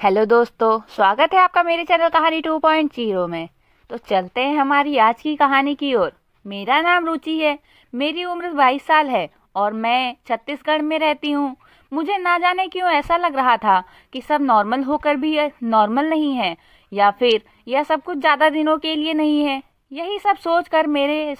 Hello दोस्तों, स्वागत है आपका मेरे चैनल कहानी 2.0 में। तो चलते हैं हमारी आज की कहानी की ओर। मेरा नाम रुचि है, मेरी उम्र 22 साल है और मैं छत्तीसगढ़ में रहती हूँ। मुझे ना जाने क्यों ऐसा लग रहा था कि सब नॉर्मल होकर भी नॉर्मल नहीं है, या फिर यह सब कुछ ज़्यादा दिनों के लिए नहीं है। यही सब सोचकर मेरे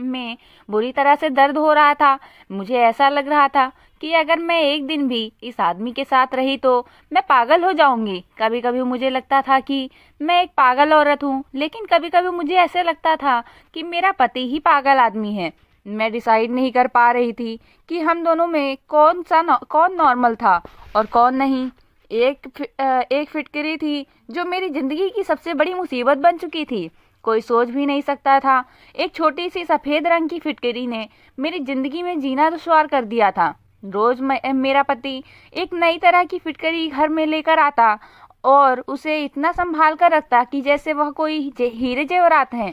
में बुरी तरह से दर्द हो रहा था। मुझे ऐसा लग रहा था कि अगर मैं एक दिन भी इस आदमी के साथ रही तो मैं पागल हो जाऊंगी। कभी कभी मुझे लगता था कि मैं एक पागल औरत हूँ, लेकिन कभी कभी मुझे ऐसे लगता था कि मेरा पति ही पागल आदमी है। मैं डिसाइड नहीं कर पा रही थी कि हम दोनों में कौन नॉर्मल था और कौन नहीं। एक फिटकरी थी जो मेरी जिंदगी की सबसे बड़ी मुसीबत बन चुकी थी। कोई सोच भी नहीं सकता था एक छोटी सी सफेद रंग की फिटकरी ने मेरी जिंदगी में जीना दुश्वार कर दिया था। रोज मेरा पति एक नई तरह की फिटकरी घर में लेकर आता और उसे इतना संभाल कर रखता कि जैसे वह कोई हीरे जेवरात हैं।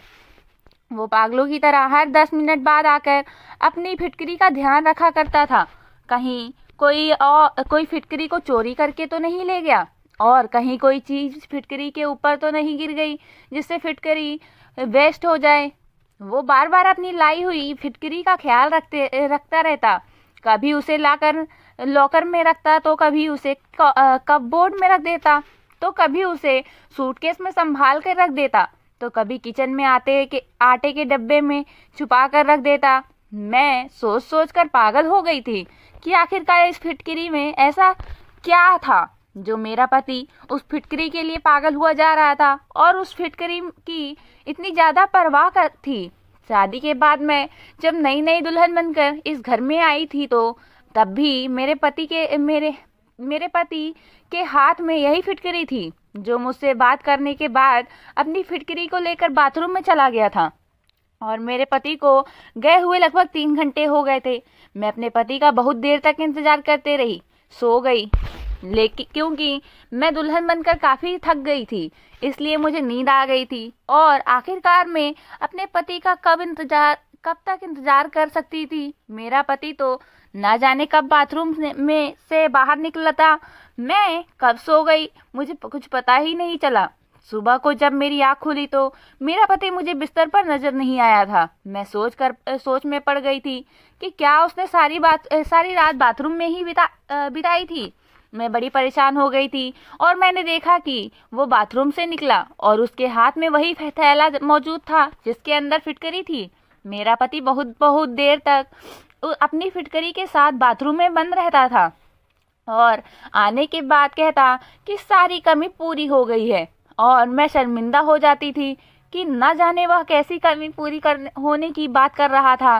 वो पागलों की तरह हर 10 मिनट बाद आकर अपनी फिटकरी का ध्यान रखा करता था, कहीं कोई फिटकरी को चोरी करके तो नहीं ले गया और कहीं कोई चीज फिटकरी के ऊपर तो नहीं गिर गई जिससे फिटकरी वेस्ट हो जाए। वो बार बार अपनी लाई हुई फिटकरी का ख्याल रखता रहता। कभी उसे लाकर लॉकर में रखता तो कभी उसे कपबोर्ड में रख देता, तो कभी उसे सूटकेस में संभाल कर रख देता, तो कभी किचन में आटे के डब्बे में छुपा कर रख देता। मैं सोच सोच कर पागल हो गई थी कि आखिरकार इस फिटकरी में ऐसा क्या था जो मेरा पति उस फिटकरी के लिए पागल हुआ जा रहा था और उस फिटकरी की इतनी ज्यादा परवाह थी। शादी के बाद मैं जब नई नई दुल्हन बनकर इस घर में आई थी तो तब भी मेरे पति के हाथ में यही फिटकरी थी जो मुझसे बात करने के बाद अपनी फिटकरी को लेकर बाथरूम में चला गया था। और मेरे पति को गए हुए लगभग 3 घंटे हो गए थे। मैं अपने पति का बहुत देर तक इंतजार करते रही, सो गई, लेकिन क्योंकि मैं दुल्हन बनकर काफी थक गई थी इसलिए मुझे नींद आ गई थी। और आखिरकार मैं अपने पति का कब तक इंतजार कर सकती थी। मेरा पति तो ना जाने कब बाथरूम में से बाहर निकला था, मैं कब सो गई मुझे कुछ पता ही नहीं चला। सुबह को जब मेरी आँख खुली तो मेरा पति मुझे बिस्तर पर नजर नहीं आया था। मैं सोच में पड़ गई थी कि क्या उसने सारी रात बाथरूम में ही बिताई थी। मैं बड़ी परेशान हो गई थी और मैंने देखा कि वो बाथरूम से निकला और उसके हाथ में वही थैला मौजूद था जिसके अंदर फिटकरी थी। मेरा पति बहुत बहुत देर तक अपनी फिटकरी के साथ बाथरूम में बंद रहता था और आने के बाद कहता कि सारी कमी पूरी हो गई है। और मैं शर्मिंदा हो जाती थी कि न जाने वह कैसी कमी पूरी होने की बात कर रहा था।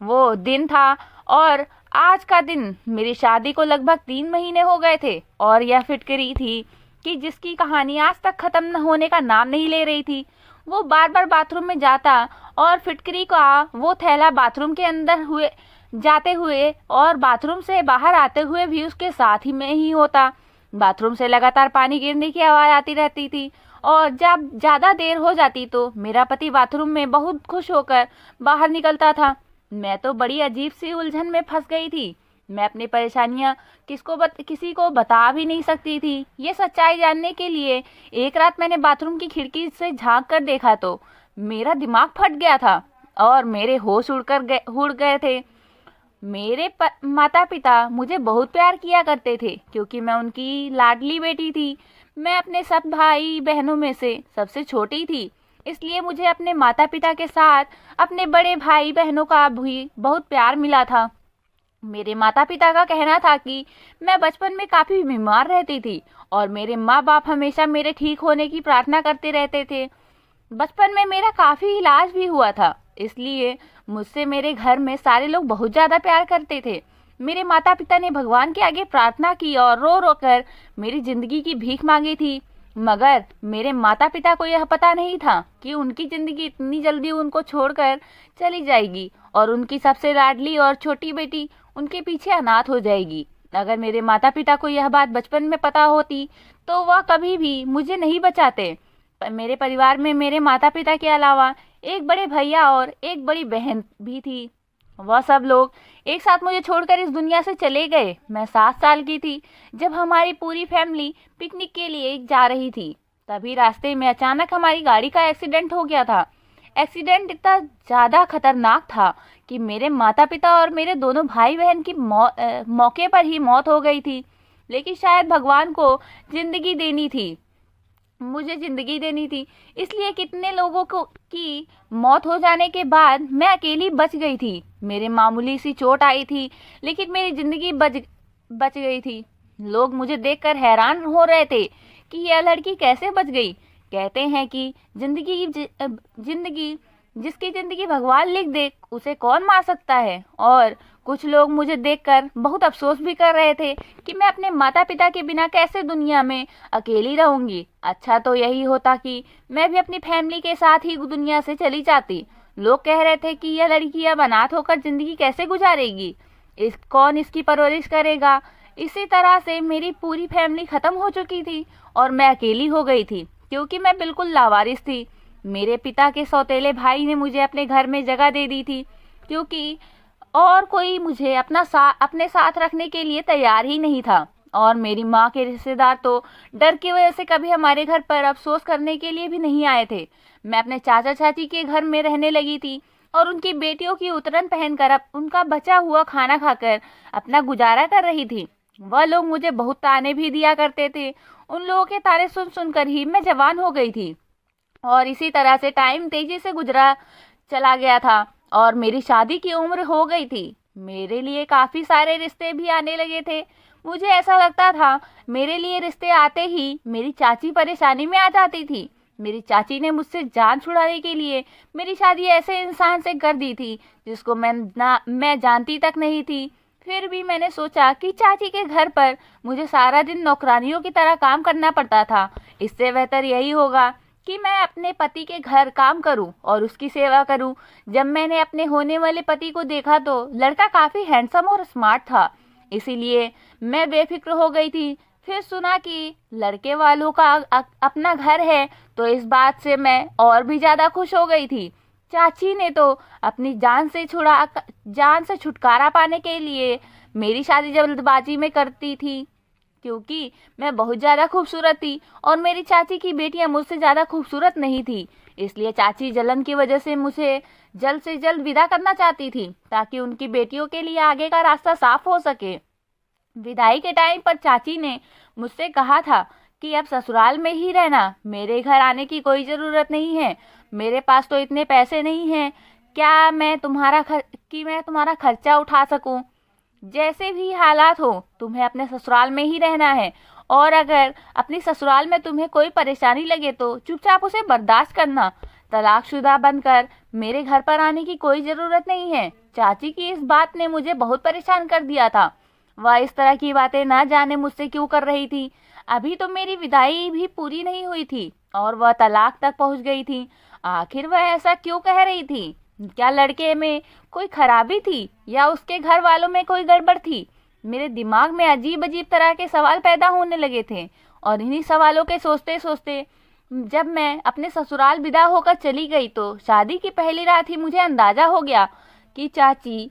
वो दिन था और आज का दिन मेरी शादी को लगभग 3 महीने हो गए थे और यह फिटकरी थी कि जिसकी कहानी आज तक खत्म न होने का नाम नहीं ले रही थी। वो बार बार बाथरूम में जाता और फिटकरी का वो थैला बाथरूम के अंदर जाते हुए और बाथरूम से बाहर आते हुए भी उसके साथ ही में ही होता। बाथरूम से लगातार पानी गिरने की आवाज आती रहती थी और जब ज्यादा देर हो जाती तो मेरा पति बाथरूम में बहुत खुश होकर बाहर निकलता था। मैं तो बड़ी अजीब सी उलझन में फंस गई थी। मैं अपनी परेशानियां किसी को बता भी नहीं सकती थी। ये सच्चाई जानने के लिए एक रात मैंने बाथरूम की खिड़की से झांक कर देखा तो मेरा दिमाग फट गया था और मेरे होश उड़ गए थे। मेरे माता पिता मुझे बहुत प्यार किया करते थे क्योंकि मैं उनकी लाडली बेटी थी। मैं अपने सब भाई बहनों में से सबसे छोटी थी, इसलिए मुझे अपने माता पिता के साथ अपने बड़े भाई बहनों का भी बहुत प्यार मिला था। मेरे माता पिता का कहना था कि मैं बचपन में काफी बीमार रहती थी और मेरे माँ बाप हमेशा मेरे ठीक होने की प्रार्थना करते रहते थे। बचपन में मेरा काफी इलाज भी हुआ था, इसलिए मुझसे मेरे घर में सारे लोग बहुत ज्यादा प्यार करते थे। मेरे माता पिता ने भगवान के आगे प्रार्थना की और रो रो कर मेरी जिंदगी की भीख मांगी थी, मगर मेरे माता पिता को यह पता नहीं था कि उनकी जिंदगी इतनी जल्दी उनको छोड़कर चली जाएगी और उनकी सबसे लाडली और छोटी बेटी उनके पीछे अनाथ हो जाएगी। अगर मेरे माता पिता को यह बात बचपन में पता होती तो वह कभी भी मुझे नहीं बचाते। मेरे परिवार में मेरे माता पिता के अलावा एक बड़े भैया और एक बड़ी बहन भी थी। वह सब लोग एक साथ मुझे छोड़कर इस दुनिया से चले गए। मैं 7 साल की थी जब हमारी पूरी फैमिली पिकनिक के लिए जा रही थी। तभी रास्ते में अचानक हमारी गाड़ी का एक्सीडेंट हो गया था। एक्सीडेंट इतना ज़्यादा खतरनाक था कि मेरे माता पिता और मेरे दोनों भाई बहन की मौके पर ही मौत हो गई थी। लेकिन शायद भगवान को जिंदगी देनी थी, मुझे ज़िंदगी देनी थी, इसलिए कितने लोगों को की मौत हो जाने के बाद मैं अकेली बच गई थी। मेरे मामूली सी चोट आई थी लेकिन मेरी ज़िंदगी बच गई थी। लोग मुझे देखकर हैरान हो रहे थे कि यह लड़की कैसे बच गई। कहते हैं कि जिंदगी जिसकी ज़िंदगी भगवान लिख दे उसे कौन मार सकता है। और कुछ लोग मुझे देखकर बहुत अफसोस भी कर रहे थे कि मैं अपने माता पिता के बिना कैसे दुनिया में अकेली रहूंगी। अच्छा तो यही होता कि मैं भी अपनी फैमिली के साथ ही दुनिया से चली जाती। लोग कह रहे थे कि यह लड़की अब अनाथ होकर जिंदगी कैसे गुजारेगी, कौन इसकी परवरिश करेगा। इसी तरह से मेरी पूरी फैमिली खत्म हो चुकी थी और मैं अकेली हो गई थी क्योंकि मैं बिल्कुल लावारिस थी। मेरे पिता के सौतेले भाई ने मुझे अपने घर में जगह दे दी थी क्योंकि और कोई मुझे अपने साथ रखने के लिए तैयार ही नहीं था। और मेरी माँ के रिश्तेदार तो डर की वजह से कभी हमारे घर पर अफसोस करने के लिए भी नहीं आए थे। मैं अपने चाचा चाची के घर में रहने लगी थी और उनकी बेटियों की उतरन पहनकर अब उनका बचा हुआ खाना खाकर अपना गुजारा कर रही थी। वह लोग मुझे बहुत ताने भी दिया करते थे। उन लोगों के ताने सुन सुनकर ही मैं जवान हो गई थी और इसी तरह से टाइम तेजी से गुजरा चला गया था और मेरी शादी की उम्र हो गई थी। मेरे लिए काफ़ी सारे रिश्ते भी आने लगे थे। मुझे ऐसा लगता था मेरे लिए रिश्ते आते ही मेरी चाची परेशानी में आ जाती थी। मेरी चाची ने मुझसे जान छुड़ाने के लिए मेरी शादी ऐसे इंसान से कर दी थी जिसको मैं जानती तक नहीं थी। फिर भी मैंने सोचा कि चाची के घर पर मुझे सारा दिन नौकरानियों की तरह काम करना पड़ता था। इससे बेहतर यही होगा कि मैं अपने पति के घर काम करूं और उसकी सेवा करूं। जब मैंने अपने होने वाले पति को देखा तो लड़का काफ़ी हैंडसम और स्मार्ट था, इसीलिए मैं बेफिक्र हो गई थी। फिर सुना कि लड़के वालों का अपना घर है तो इस बात से मैं और भी ज़्यादा खुश हो गई थी। चाची ने तो अपनी जान से छुटकारा पाने के लिए मेरी शादी जल्दबाजी में करती थी क्योंकि मैं बहुत ज़्यादा खूबसूरत थी और मेरी चाची की बेटियां मुझसे ज़्यादा खूबसूरत नहीं थी। इसलिए चाची जलन की वजह से मुझे जल्द से जल्द विदा करना चाहती थी ताकि उनकी बेटियों के लिए आगे का रास्ता साफ हो सके। विदाई के टाइम पर चाची ने मुझसे कहा था कि अब ससुराल में ही रहना, मेरे घर आने की कोई ज़रूरत नहीं है। मेरे पास तो इतने पैसे नहीं हैं क्या मैं तुम्हारा खर्चा उठा सकूं। जैसे भी हालात हो तुम्हें अपने ससुराल में ही रहना है और अगर अपनी ससुराल में तुम्हें कोई परेशानी लगे तो चुपचाप उसे बर्दाश्त करना। तलाकशुदा बनकर मेरे घर पर आने की कोई ज़रूरत नहीं है। चाची की इस बात ने मुझे बहुत परेशान कर दिया था। वह इस तरह की बातें ना जाने मुझसे क्यों कर रही थी। अभी तो मेरी विदाई भी पूरी नहीं हुई थी और वह तलाक तक पहुंच गई थी। आखिर वह ऐसा क्यों कह रही थी? क्या लड़के में कोई खराबी थी या उसके घर वालों में कोई गड़बड़ थी? मेरे दिमाग में अजीब अजीब तरह के सवाल पैदा होने लगे थे और इन्हीं सवालों के सोचते सोचते जब मैं अपने ससुराल विदा होकर चली गई तो शादी की पहली रात ही मुझे अंदाजा हो गया कि चाची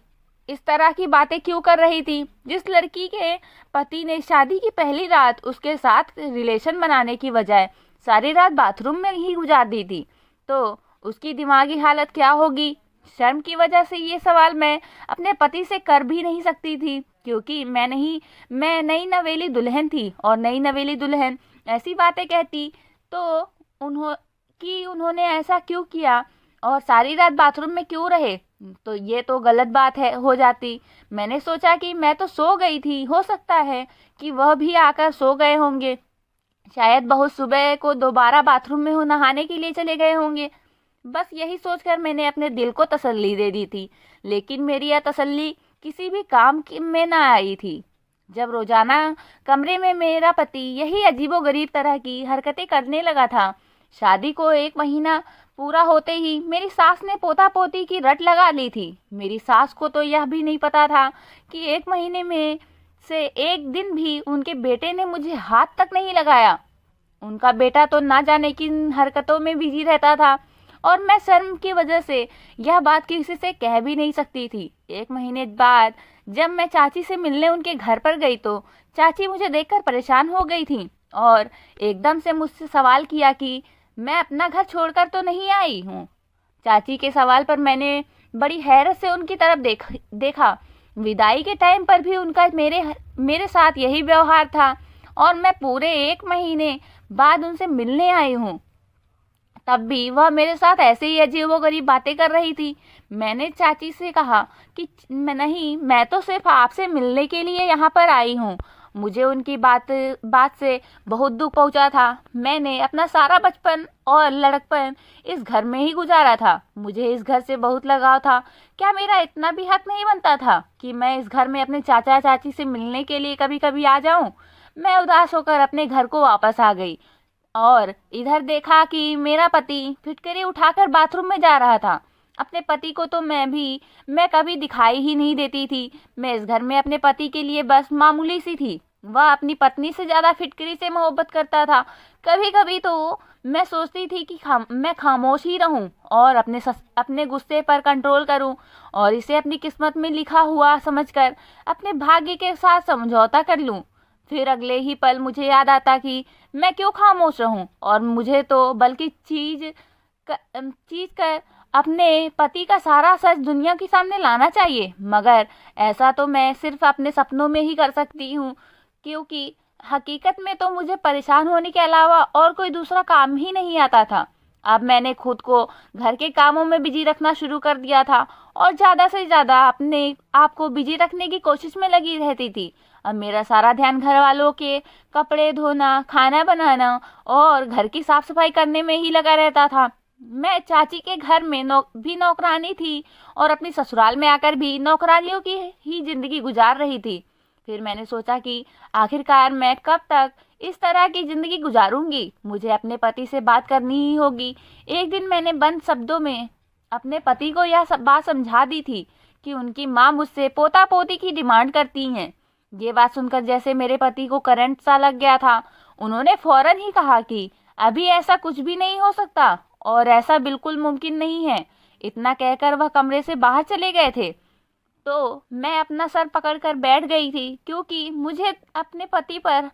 इस तरह की बातें क्यों कर रही थी। जिस लड़की के पति ने शादी की पहली रात उसके साथ रिलेशन बनाने की बजाय सारी रात बाथरूम में ही गुजार दी थी तो उसकी दिमागी हालत क्या होगी। शर्म की वजह से ये सवाल मैं अपने पति से कर भी नहीं सकती थी क्योंकि मैं नई नवेली दुल्हन थी और नई नवेली दुल्हन ऐसी बातें कहती तो उन्होंने ऐसा क्यों किया और सारी रात बाथरूम में क्यों रहे, तो ये तो गलत बात हो जाती। मैंने सोचा कि मैं तो सो गई थी, हो सकता है कि वह भी आकर सो गए होंगे। शायद बहुत सुबह को दोबारा बाथरूम में नहाने के लिए चले गए होंगे। बस यही सोचकर मैंने अपने दिल को तसल्ली दे दी थी। लेकिन मेरी यह तसल्ली किसी भी काम में ना आई थी जब रोजाना कमरे में मेरा पति यही अजीबोगरीब तरह की हरकतें करने लगा था। शादी को 1 महीना पूरा होते ही मेरी सास ने पोता पोती की रट लगा ली थी। मेरी सास को तो यह भी नहीं पता था कि 1 महीने में से 1 दिन भी उनके बेटे ने मुझे हाथ तक नहीं लगाया। उनका बेटा तो ना जाने किन हरकतों में बिजी रहता था। और मैं शर्म की वजह से यह बात किसी से कह भी नहीं सकती थी। 1 महीने बाद जब मैं चाची से मिलने उनके घर पर गई तो चाची मुझे देखकर परेशान हो गई थी और एकदम से मुझसे सवाल किया कि मैं अपना घर छोड़कर तो नहीं आई हूँ। चाची के सवाल पर मैंने बड़ी हैरत से उनकी तरफ देखा। विदाई के टाइम पर भी उनका मेरे साथ यही व्यवहार था और मैं पूरे 1 महीने बाद उनसे मिलने आई हूँ, तब भी वह मेरे साथ ऐसे ही अजीबोगरीब बातें कर रही थी। मैंने चाची से कहा कि नहीं, मैं तो सिर्फ आपसे मिलने के लिए यहाँ पर आई हूँ। मुझे उनकी बात से बहुत दुख पहुंचा था। मैंने अपना सारा बचपन और लड़कपन इस घर में ही गुजारा था। मुझे इस घर से बहुत लगाव था। क्या मेरा इतना भी हक नहीं बनता था कि मैं इस घर में अपने चाचा चाची से मिलने के लिए कभी कभी आ जाऊं? मैं उदास होकर अपने घर को वापस आ गई और इधर देखा कि मेरा पति फिटकरी उठाकर बाथरूम में जा रहा था। अपने पति को तो मैं कभी दिखाई ही नहीं देती थी। मैं इस घर में अपने पति के लिए बस मामूली सी थी। वह अपनी पत्नी से ज़्यादा फिटकरी से मोहब्बत करता था। कभी कभी तो मैं सोचती थी कि मैं खामोश ही रहूं और अपने गुस्से पर कंट्रोल करूं और इसे अपनी किस्मत में लिखा हुआ समझकर अपने भाग्य के साथ समझौता कर लूं। फिर अगले ही पल मुझे याद आता कि मैं क्यों खामोश रहूं और मुझे तो बल्कि चीज कर अपने पति का सारा सच दुनिया के सामने लाना चाहिए। मगर ऐसा तो मैं सिर्फ अपने सपनों में ही कर सकती हूँ, क्योंकि हकीकत में तो मुझे परेशान होने के अलावा और कोई दूसरा काम ही नहीं आता था। अब मैंने खुद को घर के कामों में बिजी रखना शुरू कर दिया था और ज़्यादा से ज़्यादा अपने आप को बिजी रखने की कोशिश में लगी रहती थी। अब मेरा सारा ध्यान घर वालों के कपड़े धोना, खाना बनाना और घर की साफ सफाई करने में ही लगा रहता था। मैं चाची के घर में भी नौकरानी थी और अपनी ससुराल में आकर भी नौकरानियों की ही जिंदगी गुजार रही थी। फिर मैंने सोचा कि आखिरकार मैं कब तक इस तरह की जिंदगी गुजारूंगी। मुझे अपने पति से बात करनी ही होगी। एक दिन मैंने बंद शब्दों में अपने पति को यह सब बात समझा दी थी कि उनकी माँ मुझसे पोता पोती की डिमांड करती हैं। ये बात सुनकर जैसे मेरे पति को करंट सा लग गया था। उन्होंने फौरन ही कहा कि अभी ऐसा कुछ भी नहीं हो सकता और ऐसा बिल्कुल मुमकिन नहीं है। इतना कहकर वह कमरे से बाहर चले गए थे। तो मैं अपना सर पकड़कर बैठ गई थी, क्योंकि मुझे अपने पति पर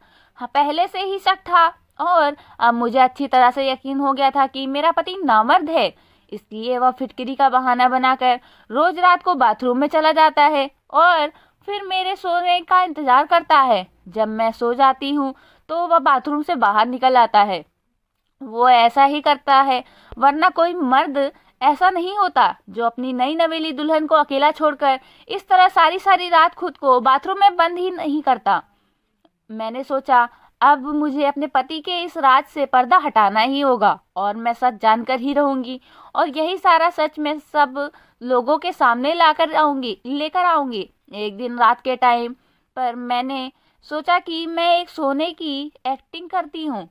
पहले से ही शक था और अब मुझे अच्छी तरह से यकीन हो गया था कि मेरा पति नामर्द है। इसलिए वह फिटकरी का बहाना बनाकर रोज रात को बाथरूम में चला जाता है और फिर मेरे सोने का इंतजार करता है। जब मैं सो जाती हूँ तो वह बाथरूम से बाहर निकल आता है। वो ऐसा ही करता है, वरना कोई मर्द ऐसा नहीं होता जो अपनी नई नवेली दुल्हन को अकेला छोड़कर इस तरह सारी सारी रात खुद को बाथरूम में बंद ही नहीं करता। मैंने सोचा अब मुझे अपने पति के इस राज से पर्दा हटाना ही होगा और मैं सच जानकर ही रहूंगी और यही सारा सच मैं सब लोगों के सामने लेकर आऊंगी। एक दिन रात के टाइम पर मैंने सोचा कि मैं एक सोने की एक्टिंग करती हूँ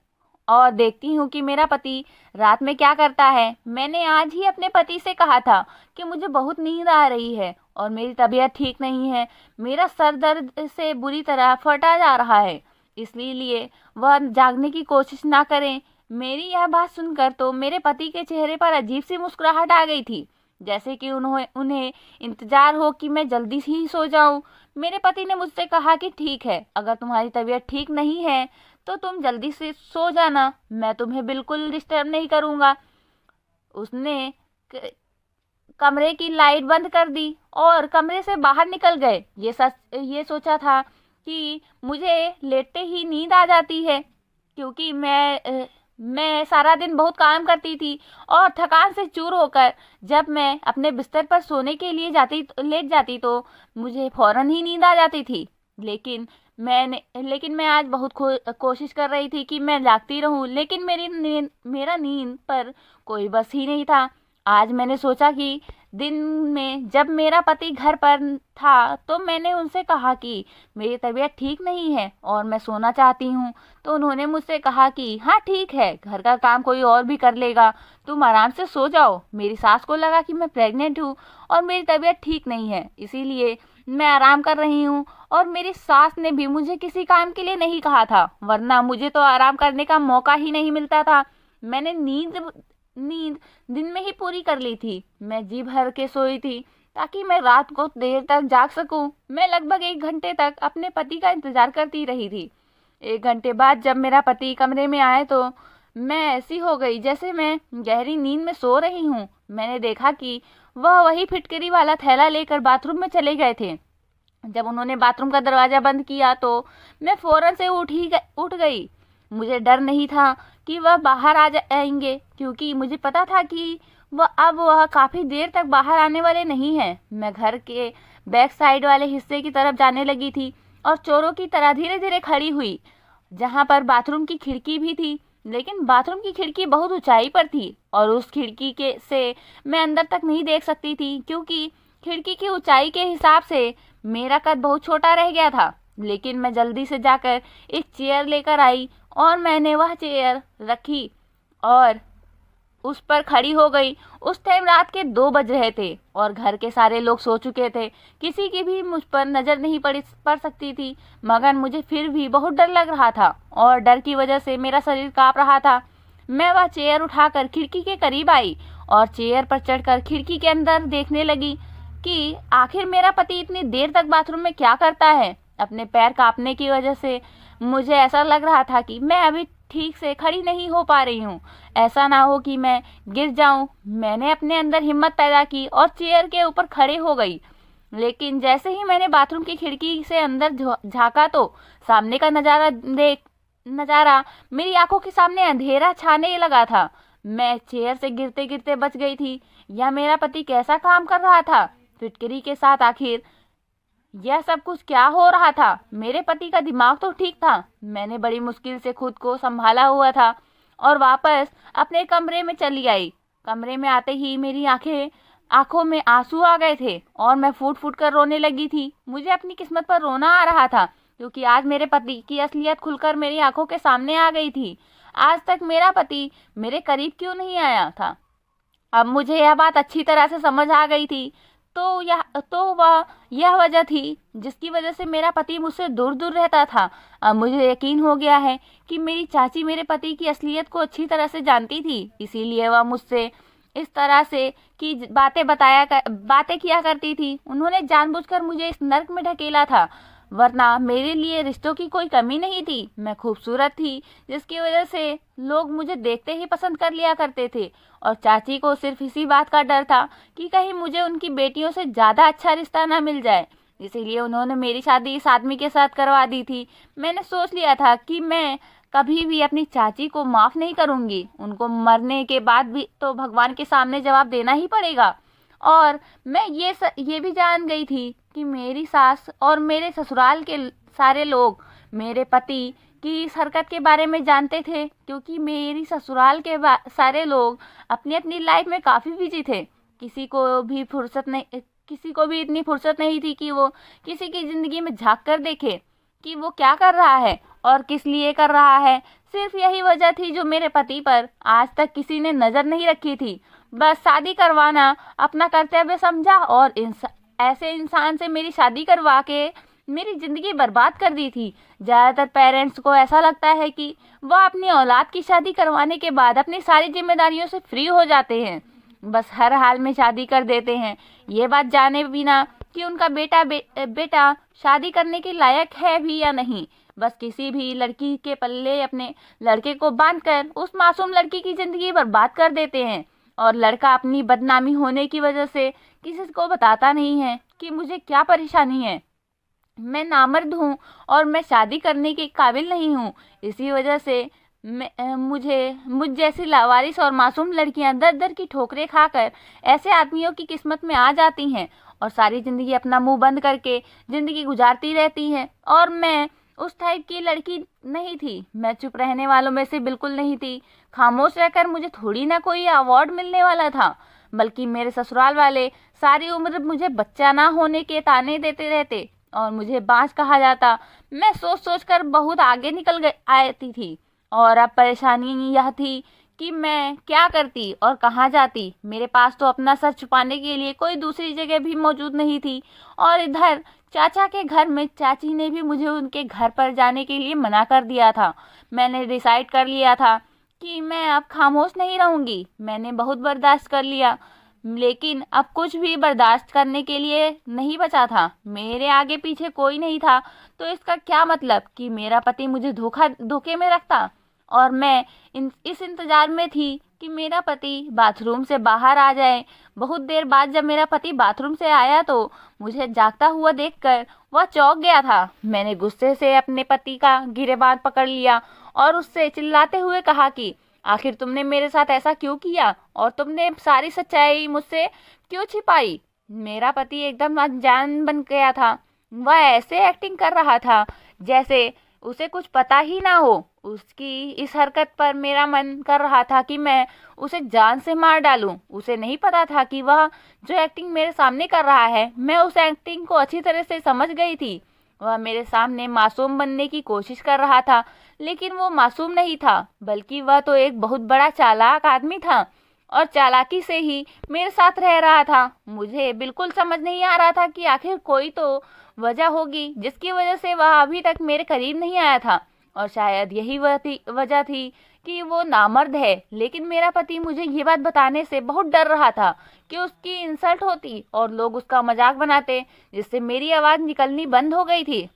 और देखती हूँ कि मेरा पति रात में क्या करता है। मैंने आज ही अपने पति से कहा था कि मुझे बहुत नींद आ रही है और मेरी तबीयत ठीक नहीं है। मेरा सर दर्द से बुरी तरह फटा जा रहा है, इसलिए वह जागने की कोशिश ना करें। मेरी यह बात सुनकर तो मेरे पति के चेहरे पर अजीब सी मुस्कुराहट आ गई थी, जैसे कि उन्हें इंतजार हो कि मैं जल्दी ही सो जाऊं। मेरे पति ने मुझसे कहा कि ठीक है, अगर तुम्हारी तबीयत ठीक नहीं है तो तुम जल्दी से सो जाना, मैं तुम्हें बिल्कुल डिस्टर्ब नहीं करूंगा। उसने कमरे की लाइट बंद कर दी और कमरे से बाहर निकल गए। ये सोचा था कि मुझे लेटते ही नींद आ जाती है, क्योंकि मैं सारा दिन बहुत काम करती थी और थकान से चूर होकर जब मैं अपने बिस्तर पर सोने के लिए लेट जाती तो मुझे फौरन ही नींद आ जाती थी। लेकिन मैं आज बहुत कोशिश कर रही थी कि मैं जागती रहूं, लेकिन मेरा नींद पर कोई बस ही नहीं था। आज मैंने सोचा कि दिन में जब मेरा पति घर पर था तो मैंने उनसे कहा कि मेरी तबीयत ठीक नहीं है और मैं सोना चाहती हूँ। तो उन्होंने मुझसे कहा कि हाँ ठीक है, घर का काम कोई और भी कर लेगा, तुम आराम से सो जाओ। मेरी सास को लगा कि मैं प्रेग्नेंट हूँ और मेरी तबीयत ठीक नहीं है, इसीलिए मैं आराम कर रही हूँ। और मेरी सास ने भी मुझे किसी काम के लिए नहीं कहा था, वरना मुझे तो आराम करने का मौका ही नहीं मिलता था। मैंने नींद दिन में ही पूरी कर ली थी। मैं जी भर के सोई थी ताकि मैं रात को देर तक जाग सकूं। मैं लगभग 1 घंटे तक अपने पति का इंतजार करती रही थी। 1 घंटे बाद जब मेरा पति कमरे में आए तो मैं ऐसी हो गई जैसे मैं गहरी नींद में सो रही हूँ। मैंने देखा कि वह वही फिटकरी वाला थैला लेकर बाथरूम में चले गए थे। जब उन्होंने बाथरूम का दरवाजा बंद किया तो मैं फौरन से उठ गई। मुझे डर नहीं था कि वह बाहर आ जाएंगे, क्योंकि मुझे पता था कि वह काफ़ी देर तक बाहर आने वाले नहीं हैं। मैं घर के बैक साइड वाले हिस्से की तरफ जाने लगी थी और चोरों की तरह धीरे धीरे खड़ी हुई, जहाँ पर बाथरूम की खिड़की भी थी। लेकिन बाथरूम की खिड़की बहुत ऊंचाई पर थी और उस खिड़की के से मैं अंदर तक नहीं देख सकती थी, क्योंकि खिड़की की ऊंचाई के हिसाब से मेरा कद बहुत छोटा रह गया था। लेकिन मैं जल्दी से जाकर एक चेयर लेकर आई और मैंने वह चेयर रखी और उस पर खड़ी हो गई। उस टाइम रात के 2 बज रहे थे और घर के सारे लोग सो चुके थे। किसी की भी मुझ पर नज़र नहीं पड़ सकती थी, मगर मुझे फिर भी बहुत डर लग रहा था और डर की वजह से मेरा शरीर कांप रहा था। मैं वह चेयर उठाकर खिड़की के करीब आई और चेयर पर चढ़कर खिड़की के अंदर देखने लगी कि आखिर मेरा पति इतनी देर तक बाथरूम में क्या करता है। अपने पैर कांपने की वजह से मुझे ऐसा लग रहा था कि मैं अभी ठीक से खड़ी नहीं हो पा रही हूँ, ऐसा ना हो कि मैं गिर जाऊं। मैंने अपने अंदर हिम्मत पैदा की और चेयर के ऊपर खड़े हो गई। लेकिन जैसे ही मैंने बाथरूम की खिड़की से अंदर झांका तो सामने का नज़ारा मेरी आंखों के सामने अंधेरा छाने लगा था। मैं चेयर से गिरते गिरते बच गई थी। यह मेरा पति कैसा काम कर रहा था फिटकरी के साथ? आखिर यह सब कुछ क्या हो रहा था? मेरे पति का दिमाग तो ठीक था। मैंने बड़ी मुश्किल से खुद को संभाला हुआ था और वापस अपने कमरे में चली आई। कमरे में आते ही मेरी आंखों में आंसू आ गए थे और मैं फूट फूट कर रोने लगी थी। मुझे अपनी किस्मत पर रोना आ रहा था, क्योंकि आज मेरे पति की असलियत खुलकर मेरी आंखों के सामने आ गई थी। आज तक मेरा पति मेरे करीब क्यों नहीं आया था? अब मुझे यह बात अच्छी तरह से समझ आ गई थी। वह यह वजह थी जिसकी वजह से मेरा पति मुझसे दूर दूर रहता था। अब मुझे यकीन हो गया है कि मेरी चाची मेरे पति की असलियत को अच्छी तरह से जानती थी, इसीलिए वह मुझसे इस तरह से की बातें किया करती थी। उन्होंने जानबूझकर मुझे इस नर्क में ढकेला था, वरना मेरे लिए रिश्तों की कोई कमी नहीं थी। मैं खूबसूरत थी, जिसकी वजह से लोग मुझे देखते ही पसंद कर लिया करते थे और चाची को सिर्फ इसी बात का डर था कि कहीं मुझे उनकी बेटियों से ज़्यादा अच्छा रिश्ता ना मिल जाए। इसीलिए उन्होंने मेरी शादी इस आदमी के साथ करवा दी थी। मैंने सोच लिया था कि मैं कभी भी अपनी चाची को माफ़ नहीं करूँगी। उनको मरने के बाद भी तो भगवान के सामने जवाब देना ही पड़ेगा। और मैं ये भी जान गई थी कि मेरी सास और मेरे ससुराल के सारे लोग मेरे पति की इस हरकत के बारे में जानते थे, क्योंकि मेरी ससुराल के सारे लोग अपनी अपनी लाइफ में काफ़ी बिजी थे। किसी को भी इतनी फुर्सत नहीं थी कि वो किसी की ज़िंदगी में झांक कर देखे कि वो क्या कर रहा है और किस लिए कर रहा है। सिर्फ यही वजह थी जो मेरे पति पर आज तक किसी ने नज़र नहीं रखी थी। बस शादी करवाना अपना कर्तव्य समझा और ऐसे इंसान से मेरी शादी करवा के मेरी ज़िंदगी बर्बाद कर दी थी। ज़्यादातर पेरेंट्स को ऐसा लगता है कि वह अपनी औलाद की शादी करवाने के बाद अपनी सारी जिम्मेदारियों से फ्री हो जाते हैं, बस हर हाल में शादी कर देते हैं, ये बात जाने बिना कि उनका बेटा शादी करने के लायक है भी या नहीं। बस किसी भी लड़की के पल्ले अपने लड़के को बांधकर उस मासूम लड़की की ज़िंदगी बर्बाद कर देते हैं और लड़का अपनी बदनामी होने की वजह से किसी को बताता नहीं है कि मुझे क्या परेशानी है। मैं नामर्द हूँ और मैं शादी करने के काबिल नहीं हूँ। इसी वजह से मुझ जैसी लावारिस और मासूम लड़कियाँ दर दर की ठोकरें खाकर ऐसे आदमियों की किस्मत में आ जाती हैं और सारी ज़िंदगी अपना मुंह बंद करके ज़िंदगी गुजारती रहती हैं। और मैं उस टाइप की लड़की नहीं थी। मैं चुप रहने वालों में से बिल्कुल नहीं थी। खामोश रहकर मुझे थोड़ी ना कोई अवार्ड मिलने वाला था, बल्कि मेरे ससुराल वाले सारी उम्र मुझे बच्चा ना होने के ताने देते रहते और मुझे बांझ कहा जाता। मैं सोच सोच कर बहुत आगे निकल आती थी और अब परेशानी यह थी कि मैं क्या करती और कहाँ जाती। मेरे पास तो अपना सर छुपाने के लिए कोई दूसरी जगह भी मौजूद नहीं थी और इधर चाचा के घर में चाची ने भी मुझे उनके घर पर जाने के लिए मना कर दिया था। मैंने डिसाइड कर लिया था कि मैं अब खामोश नहीं रहूंगी। मैंने बहुत बर्दाश्त कर लिया, लेकिन अब कुछ भी बर्दाश्त करने के लिए नहीं बचा था। मेरे आगे पीछे कोई नहीं था, तो इसका क्या मतलब कि मेरा पति मुझे धोखे में रखता। और मैं इस इंतजार में थी कि मेरा पति बाथरूम से बाहर आ जाए। बहुत देर बाद जब मेरा पति बाथरूम से आया तो मुझे जागता हुआ देखकर वह चौंक गया था। मैंने गुस्से से अपने पति का गिरेबान पकड़ लिया और उससे चिल्लाते हुए कहा कि आखिर तुमने मेरे साथ ऐसा क्यों किया और तुमने सारी सच्चाई मुझसे क्यों छिपाई। मेरा पति एकदम अनजान बन गया था। वह ऐसे एक्टिंग कर रहा था जैसे उसे कुछ पता ही ना हो। उसकी इस हरकत पर मेरा मन कर रहा था कि मैं उसे जान से मार डालूं। उसे नहीं पता था कि वह जो एक्टिंग मेरे सामने कर रहा है, मैं उस एक्टिंग को अच्छी तरह से समझ गई थी। वह मेरे सामने मासूम बनने की कोशिश कर रहा था, लेकिन वो मासूम नहीं था, बल्कि वह तो एक बहुत बड़ा चालाक आदमी था और चालाकी से ही मेरे साथ रह रहा था। मुझे बिल्कुल समझ नहीं आ रहा था कि आखिर कोई तो वजह होगी जिसकी वजह से वह अभी तक मेरे करीब नहीं आया था, और शायद यही वजह थी कि वो नामर्द है। लेकिन मेरा पति मुझे ये बात बताने से बहुत डर रहा था कि उसकी इंसल्ट होती और लोग उसका मजाक बनाते, जिससे मेरी आवाज़ निकलनी बंद हो गई थी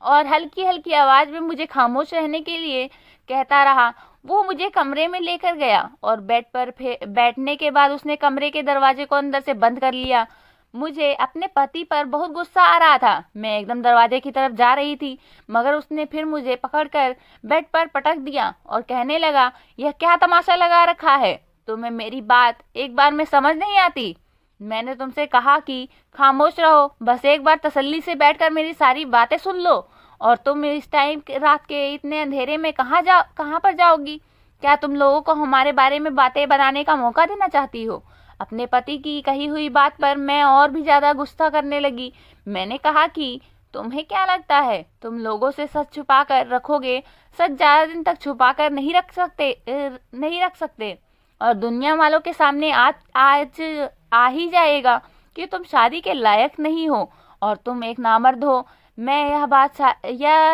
और हल्की हल्की आवाज़ में मुझे खामोश रहने के लिए कहता रहा। वो मुझे कमरे में लेकर गया और बेड पर बैठने के बाद उसने कमरे के दरवाजे को अंदर से बंद कर लिया। मुझे अपने पति पर बहुत गुस्सा आ रहा था। मैं एकदम दरवाजे की तरफ जा रही थी, मगर उसने फिर मुझे पकड़कर बेड पर पटक दिया और कहने लगा, यह क्या तमाशा लगा रखा है? तुम्हें मेरी बात एक बार में समझ नहीं आती? मैंने तुमसे कहा कि खामोश रहो, बस एक बार तसल्ली से बैठकर मेरी सारी बातें सुन लो। और तुम इस टाइम रात के इतने अंधेरे में कहाँ पर जाओगी? क्या तुम लोगों को हमारे बारे में बातें बनाने का मौका देना चाहती हो? अपने पति की कही हुई बात पर मैं और भी ज्यादा गुस्सा करने लगी। मैंने कहा कि तुम्हें क्या लगता है तुम लोगों से सच छुपा कर रखोगे? सच ज्यादा दिन तक छुपा कर नहीं रख सकते और दुनिया वालों के सामने आज आ ही जाएगा कि तुम शादी के लायक नहीं हो और तुम एक नामर्द हो। मैं यह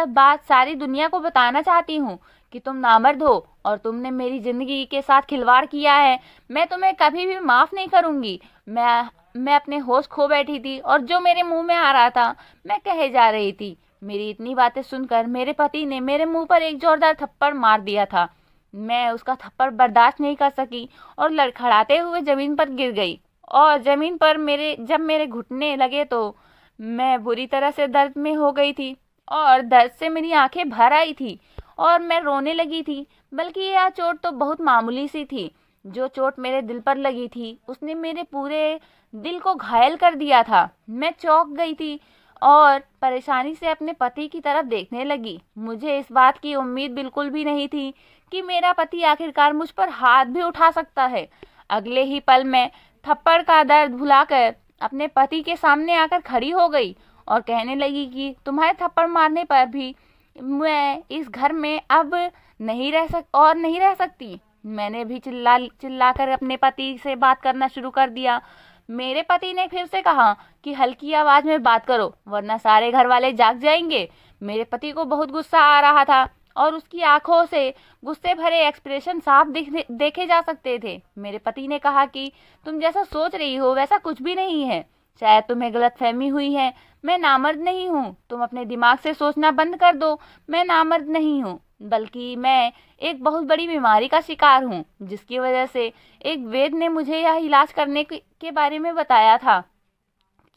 बात सारी दुनिया को बताना चाहती हूँ कि तुम नामर्द हो और तुमने मेरी जिंदगी के साथ खिलवाड़ किया है। मैं तुम्हें कभी भी माफ नहीं करूंगी। मैं अपने होश खो बैठी थी और जो मेरे मुंह में आ रहा था मैं कहे जा रही थी। मेरी इतनी बातें सुनकर मेरे पति ने मेरे मुंह पर एक जोरदार थप्पड़ मार दिया था। मैं उसका थप्पड़ बर्दाश्त नहीं कर सकी और लड़खड़ाते हुए जमीन पर गिर गई और जमीन पर जब मेरे घुटने लगे तो मैं बुरी तरह से दर्द में हो गई थी और दर्द से मेरी आंखें भर आई थी और मैं रोने लगी थी। बल्कि यह चोट तो बहुत मामूली सी थी। जो चोट मेरे दिल पर लगी थी उसने मेरे पूरे दिल को घायल कर दिया था। मैं चौंक गई थी और परेशानी से अपने पति की तरफ देखने लगी। मुझे इस बात की उम्मीद बिल्कुल भी नहीं थी कि मेरा पति आखिरकार मुझ पर हाथ भी उठा सकता है। अगले ही पल मैं थप्पड़ का दर्द भुलाकर अपने पति के सामने आकर खड़ी हो गई और कहने लगी कि तुम्हारे थप्पड़ मारने पर भी मैं इस घर में अब नहीं रह सकती। मैंने भी चिल्लाकर अपने पति से बात करना शुरू कर दिया। मेरे पति ने फिर से कहा कि हल्की आवाज में बात करो वरना सारे घर वाले जाग जाएंगे। मेरे पति को बहुत गुस्सा आ रहा था और उसकी आंखों से गुस्से भरे एक्सप्रेशन साफ देखे जा सकते थे। मेरे पति ने कहा कि तुम जैसा सोच रही हो वैसा कुछ भी नहीं है। शायद तुम्हें गलतफहमी हुई है। मैं नामर्द नहीं हूँ। तुम अपने दिमाग से सोचना बंद कर दो। मैं नामर्द नहीं हूँ, बल्कि मैं एक बहुत बड़ी बीमारी का शिकार हूँ, जिसकी वजह से एक वैद्य ने मुझे यह इलाज करने के बारे में बताया था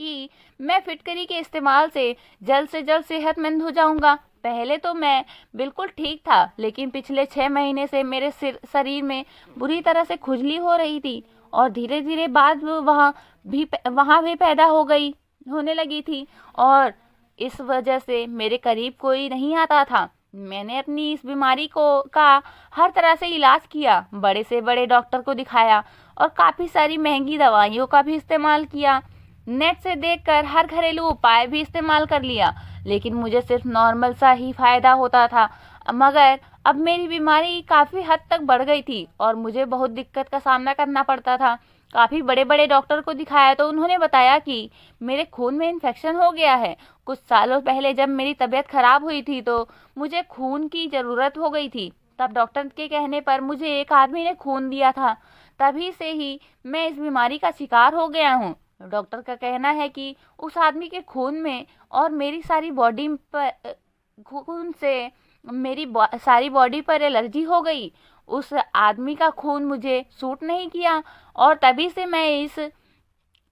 कि मैं फिटकरी के इस्तेमाल से जल्द सेहतमंद हो जाऊंगा। पहले तो मैं बिल्कुल ठीक था, लेकिन पिछले 6 महीने से मेरे शरीर में बुरी तरह से खुजली हो रही थी और धीरे धीरे बाद वहाँ भी पैदा होने लगी थी और इस वजह से मेरे करीब कोई नहीं आता था। मैंने अपनी इस बीमारी का हर तरह से इलाज किया, बड़े से बड़े डॉक्टर को दिखाया और काफ़ी सारी महंगी दवाइयों का भी इस्तेमाल किया। नेट से देखकर हर घरेलू उपाय भी इस्तेमाल कर लिया, लेकिन मुझे सिर्फ नॉर्मल सा ही फायदा होता था। मगर अब मेरी बीमारी काफ़ी हद तक बढ़ गई थी और मुझे बहुत दिक्कत का सामना करना पड़ता था। काफ़ी बड़े बड़े डॉक्टर को दिखाया तो उन्होंने बताया कि मेरे खून में इन्फेक्शन हो गया है। कुछ सालों पहले जब मेरी तबीयत खराब हुई थी तो मुझे खून की ज़रूरत हो गई थी। तब डॉक्टर के कहने पर मुझे एक आदमी ने खून दिया था। तभी से ही मैं इस बीमारी का शिकार हो गया हूँ। डॉक्टर का कहना है कि उस आदमी के खून में और मेरी सारी बॉडी पर खून से मेरी सारी बॉडी पर एलर्जी हो गई। उस आदमी का खून मुझे सूट नहीं किया और तभी से मैं इस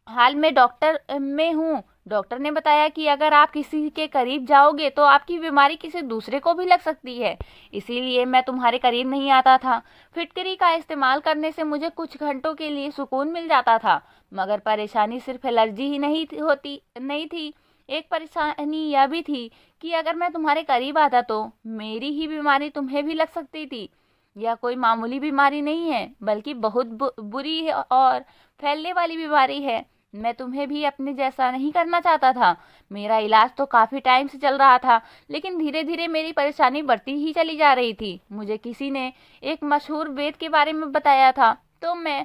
हाल में डॉक्टर में हूँ। डॉक्टर ने बताया कि अगर आप किसी के करीब जाओगे तो आपकी बीमारी किसी दूसरे को भी लग सकती है, इसीलिए मैं तुम्हारे करीब नहीं आता था। फिटकरी का इस्तेमाल करने से मुझे कुछ घंटों के लिए सुकून मिल जाता था, मगर परेशानी सिर्फ एलर्जी ही नहीं थी। एक परेशानी यह भी थी कि अगर मैं तुम्हारे करीब आता तो मेरी ही बीमारी तुम्हें भी लग सकती थी। यह कोई मामूली बीमारी नहीं है, बल्कि बहुत बुरी और फैलने वाली बीमारी है। मैं तुम्हें भी अपने जैसा नहीं करना चाहता था। मेरा इलाज तो काफ़ी टाइम से चल रहा था, लेकिन धीरे धीरे मेरी परेशानी बढ़ती ही चली जा रही थी। मुझे किसी ने एक मशहूर वैद्य के बारे में बताया था, तो मैं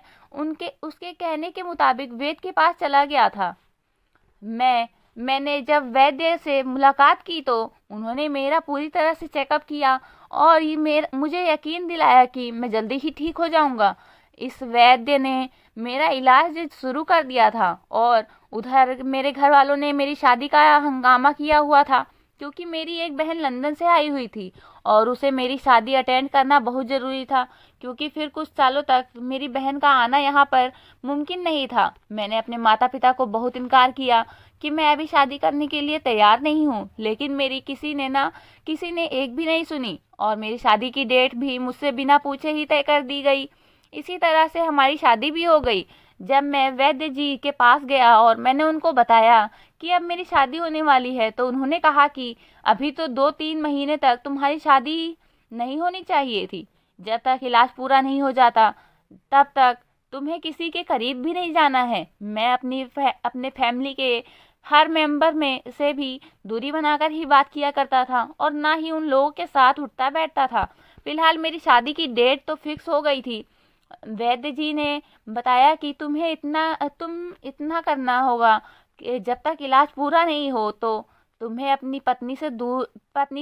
उसके कहने के मुताबिक वैद्य के पास चला गया था। मैंने जब वैद्य से मुलाकात की तो उन्होंने मेरा पूरी तरह से चेकअप किया और मुझे यकीन दिलाया कि मैं जल्दी ही ठीक हो जाऊंगा। इस वैद्य ने मेरा इलाज शुरू कर दिया था और उधर मेरे घर वालों ने मेरी शादी का हंगामा किया हुआ था, क्योंकि मेरी एक बहन लंदन से आई हुई थी और उसे मेरी शादी अटेंड करना बहुत ज़रूरी था, क्योंकि फिर कुछ सालों तक मेरी बहन का आना यहाँ पर मुमकिन नहीं था। मैंने अपने माता पिता को बहुत इनकार किया कि मैं अभी शादी करने के लिए तैयार नहीं हूँ, लेकिन मेरी किसी ने एक भी नहीं सुनी और मेरी शादी की डेट भी मुझसे बिना पूछे ही तय कर दी गई। इसी तरह से हमारी शादी भी हो गई। जब मैं वैद्य जी के पास गया और मैंने उनको बताया कि अब मेरी शादी होने वाली है, तो उन्होंने कहा कि अभी तो 2-3 महीने तक तुम्हारी शादी नहीं होनी चाहिए थी। जब तक इलाज पूरा नहीं हो जाता तब तक तुम्हें किसी के करीब भी नहीं जाना है। मैं अपने फैमिली के हर मेंबर में से भी दूरी बनाकर ही बात किया करता था और ना ही उन लोगों के साथ उठता बैठता था। फिलहाल मेरी शादी की डेट तो फिक्स हो गई थी। वैद्य जी ने बताया कि तुम इतना करना होगा कि जब तक इलाज पूरा नहीं हो तो तुम्हें अपनी पत्नी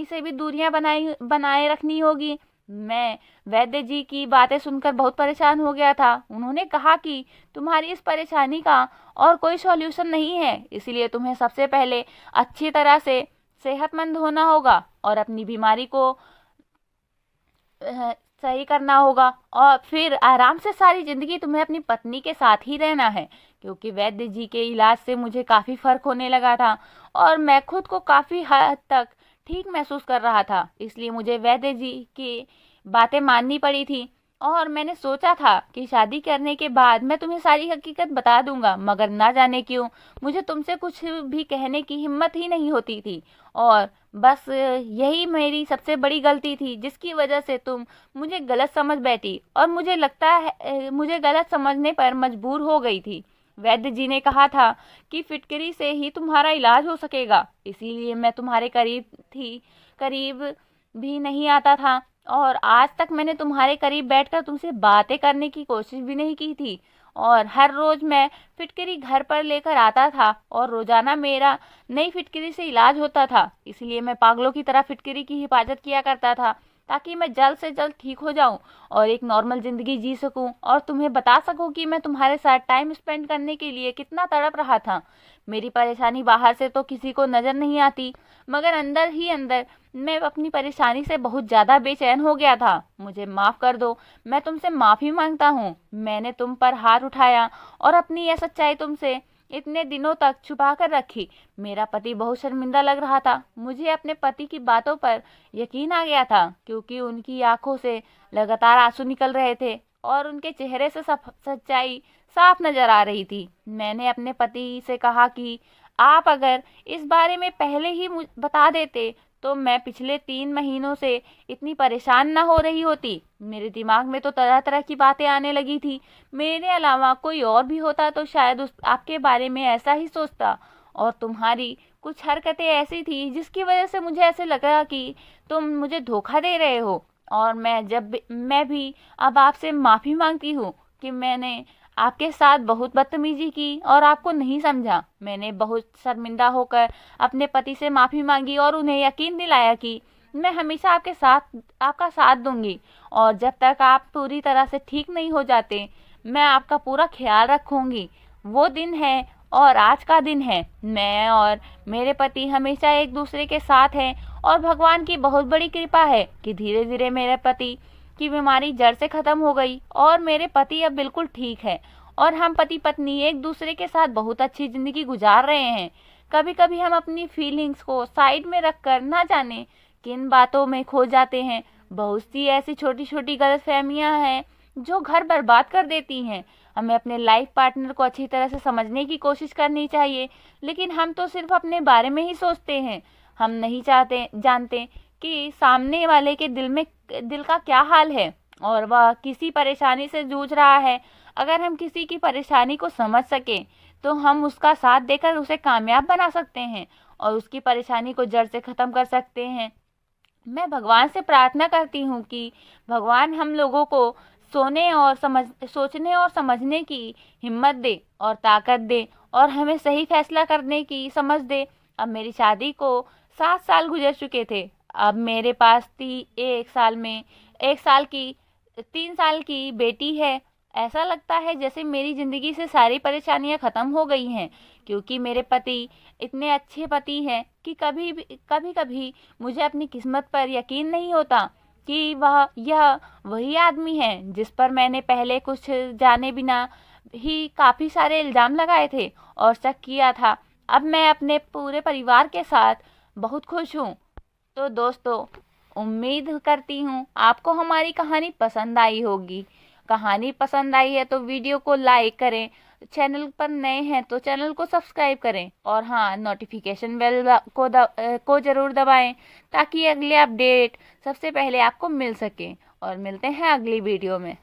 से भी दूरियां बनाए रखनी होगी। मैं वैद्य जी की बातें सुनकर बहुत परेशान हो गया था। उन्होंने कहा कि तुम्हारी इस परेशानी का और कोई सॉल्यूशन नहीं है, इसलिए तुम्हें सबसे पहले अच्छी तरह से सेहतमंद होना होगा और अपनी बीमारी को सही करना होगा, और फिर आराम से सारी ज़िंदगी तुम्हें अपनी पत्नी के साथ ही रहना है। क्योंकि वैद्य जी के इलाज से मुझे काफ़ी फ़र्क होने लगा था और मैं खुद को काफ़ी हद तक ठीक महसूस कर रहा था, इसलिए मुझे वैद्य जी की बातें माननी पड़ी थी। और मैंने सोचा था कि शादी करने के बाद मैं तुम्हें सारी हकीकत बता दूंगा, मगर ना जाने क्यों मुझे तुमसे कुछ भी कहने की हिम्मत ही नहीं होती थी। और बस यही मेरी सबसे बड़ी गलती थी, जिसकी वजह से तुम मुझे गलत समझ बैठी और मुझे लगता है मुझे गलत समझने पर मजबूर हो गई थी। वैद्य जी ने कहा था कि फिटकरी से ही तुम्हारा इलाज हो सकेगा, इसीलिए मैं तुम्हारे करीब भी नहीं आता था और आज तक मैंने तुम्हारे करीब बैठकर तुमसे बातें करने की कोशिश भी नहीं की थी। और हर रोज़ मैं फिटकरी घर पर लेकर आता था और रोज़ाना मेरा नई फिटकरी से इलाज होता था। इसलिए मैं पागलों की तरह फिटकरी की हिफाजत किया करता था, ताकि मैं जल्द से जल्द ठीक हो जाऊं और एक नॉर्मल ज़िंदगी जी सकूं और तुम्हें बता सकूं कि मैं तुम्हारे साथ टाइम स्पेंड करने के लिए कितना तड़प रहा था। मेरी परेशानी बाहर से तो किसी को नज़र नहीं आती, मगर अंदर ही अंदर मैं अपनी परेशानी से बहुत ज़्यादा बेचैन हो गया था। मुझे माफ़ कर दो, मैं तुमसे माफ़ी मांगता हूँ। मैंने तुम पर हाथ उठाया और अपनी यह सच्चाई तुमसे इतने दिनों तक छुपा कर रखी। मेरा पति बहुत शर्मिंदा लग रहा था। मुझे अपने पति की बातों पर यकीन आ गया था, क्योंकि उनकी आंखों से लगातार आंसू निकल रहे थे और उनके चेहरे से सच्चाई साफ नजर आ रही थी। मैंने अपने पति से कहा कि आप अगर इस बारे में पहले ही बता देते तो मैं पिछले 3 महीनों से इतनी परेशान ना हो रही होती। मेरे दिमाग में तो तरह तरह की बातें आने लगी थी। मेरे अलावा कोई और भी होता तो शायद आपके बारे में ऐसा ही सोचता, और तुम्हारी कुछ हरकतें ऐसी थी जिसकी वजह से मुझे ऐसे लगा कि तुम मुझे धोखा दे रहे हो। और मैं भी अब आपसे माफ़ी मांगती हूँ कि मैंने आपके साथ बहुत बदतमीजी की और आपको नहीं समझा। मैंने बहुत शर्मिंदा होकर अपने पति से माफ़ी मांगी और उन्हें यकीन दिलाया कि मैं हमेशा आपका साथ दूंगी, और जब तक आप पूरी तरह से ठीक नहीं हो जाते मैं आपका पूरा ख्याल रखूंगी। वो दिन है और आज का दिन है। मैं और मेरे पति हमेशा एक दूसरे के साथ हैं, और भगवान की बहुत बड़ी कृपा है कि धीरे धीरे मेरे पति की बीमारी जड़ से खत्म हो गई और मेरे पति अब बिल्कुल ठीक है, और हम पति पत्नी एक दूसरे के साथ बहुत अच्छी जिंदगी गुजार रहे हैं। कभी कभी हम अपनी फीलिंग्स को साइड में रखकर ना जाने किन बातों में खो जाते हैं। बहुत सी ऐसी छोटी छोटी गलतफहमियां हैं जो घर बर्बाद कर देती हैं। हमें अपने लाइफ पार्टनर को अच्छी तरह से समझने की कोशिश करनी चाहिए, लेकिन हम तो सिर्फ अपने बारे में ही सोचते हैं। हम नहीं जानते कि सामने वाले के दिल का क्या हाल है और वह किसी परेशानी से जूझ रहा है। अगर हम किसी की परेशानी को समझ सके तो हम उसका साथ देकर उसे कामयाब बना सकते हैं और उसकी परेशानी को जड़ से खत्म कर सकते हैं। मैं भगवान से प्रार्थना करती हूँ कि भगवान हम लोगों को सोचने और समझने की हिम्मत दे और ताकत दे, और हमें सही फैसला करने की समझ दे। अब मेरी शादी को 7 साल गुजर चुके थे। अब मेरे पास 3 साल की बेटी है। ऐसा लगता है जैसे मेरी ज़िंदगी से सारी परेशानियां ख़त्म हो गई हैं, क्योंकि मेरे पति इतने अच्छे पति हैं कि कभी कभी मुझे अपनी किस्मत पर यकीन नहीं होता कि यह वही आदमी है जिस पर मैंने पहले कुछ जाने बिना ही काफ़ी सारे इल्ज़ाम लगाए थे और शक किया था। अब मैं अपने पूरे परिवार के साथ बहुत खुश हूँ। तो दोस्तों, उम्मीद करती हूँ आपको हमारी कहानी पसंद आई होगी। कहानी पसंद आई है तो वीडियो को लाइक करें, चैनल पर नए हैं तो चैनल को सब्सक्राइब करें, और हाँ, नोटिफिकेशन बेल को ज़रूर दबाएं ताकि अगले अपडेट सबसे पहले आपको मिल सके। और मिलते हैं अगली वीडियो में।